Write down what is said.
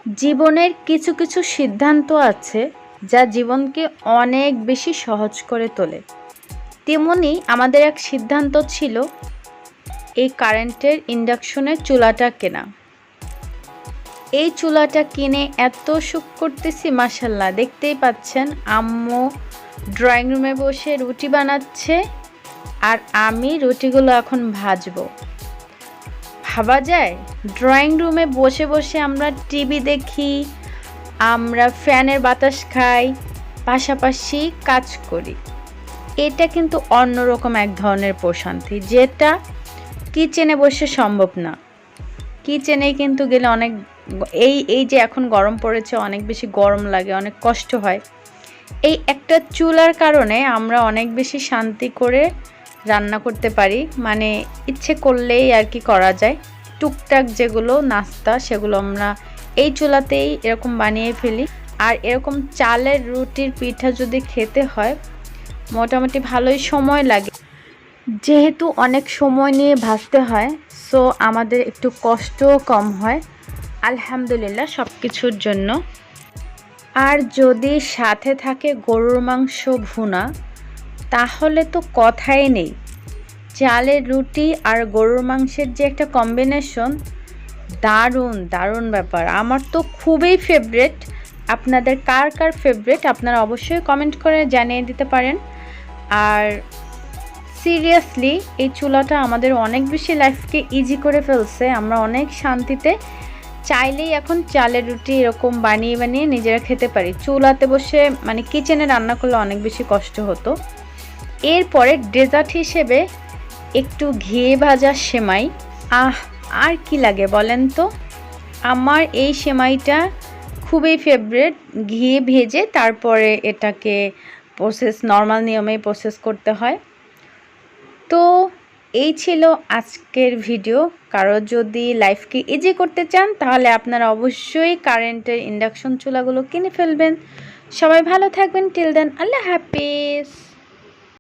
জীবনের কিছু কিছু সিদ্ধান্ত আছে যা জীবনকে অনেক বেশি সহজ করে তোলে। তেমনি আমাদের এক সিদ্ধান্ত ছিল এই কারেন্টের ইন্ডাকশনের চুলাটা কেনা। এই চুলাটা কিনে এত সুখ করতেছি, মাশাল্লাহ। দেখতেই পাচ্ছেন আম্মু ড্রয়িং রুমে বসে রুটি বানাচ্ছে আর আমি রুটিগুলো এখন ভাজবো। ভাবা যায় ড্রয়িং রুমে বসে বসে আমরা টিভি দেখি, আমরা ফ্যানের বাতাস খাই, পাশাপাশি কাজ করি। এটা কিন্তু অন্যরকম এক ধরনের প্রশান্তি, যেটা কিচেনে বসে সম্ভব না। কিচেনে কিন্তু গেলে অনেক এই যে এখন গরম পড়েছে, অনেক বেশি গরম লাগে, অনেক কষ্ট হয়। এই একটা চুলার কারণে আমরা অনেক বেশি শান্তি করে রান্না করতে পারি, মানে ইচ্ছে করলেই আর কি করা যায়। টুকটাক যেগুলো নাস্তা সেগুলো আমরা এই চুলাতেই এরকম বানিয়ে ফেলি। আর এরকম চালের রুটির পিঠা যদি খেতে হয় মোটামুটি ভালোই সময় লাগে, যেহেতু অনেক সময় নিয়ে ভাজতে হয়, সো আমাদের একটু কষ্টও কম হয় আলহামদুলিল্লাহ সব কিছুর জন্য। আর যদি সাথে থাকে গরুর মাংস ভুনা, তাহলে তো কথাই নেই। চালের রুটি আর গরুর মাংসের যে একটা কম্বিনেশন, দারুণ দারুণ ব্যাপার। আমার তো খুবই ফেভারেট। আপনাদের কার কার ফেভারেট আপনারা অবশ্যই কমেন্ট করে জানিয়ে দিতে পারেন। আর সিরিয়াসলি এই চুলাটা আমাদের অনেক বেশি লাইফকে ইজি করে ফেলছে। আমরা অনেক শান্তিতে চাইলেই এখন চালের রুটি এরকম বানিয়ে বানিয়ে নিজেরা খেতে পারি। চুলাতে বসে মানে কিচেনে রান্না করলে অনেক বেশি কষ্ট হতো। এরপরে ডেজার্ট হিসেবে একটু ঘি ভাজা সেমাই, আর কি লাগে বলেন তো। আমার এই সেমাইটা খুবই ফেভারিট। ঘি ভেজে তারপরে এটাকে নর্মাল নিয়মে প্রসেস করতে হয়। তো এই ছিল আজকের ভিডিও। কারো যদি লাইফকে ইজি করতে চান তাহলে আপনারা অবশ্যই কারেন্টের ইন্ডাকশন চুলাগুলো কিনে ফেলবেন। সবাই ভালো থাকবেন। টিল দেন, আল্লাহ হাফিজ।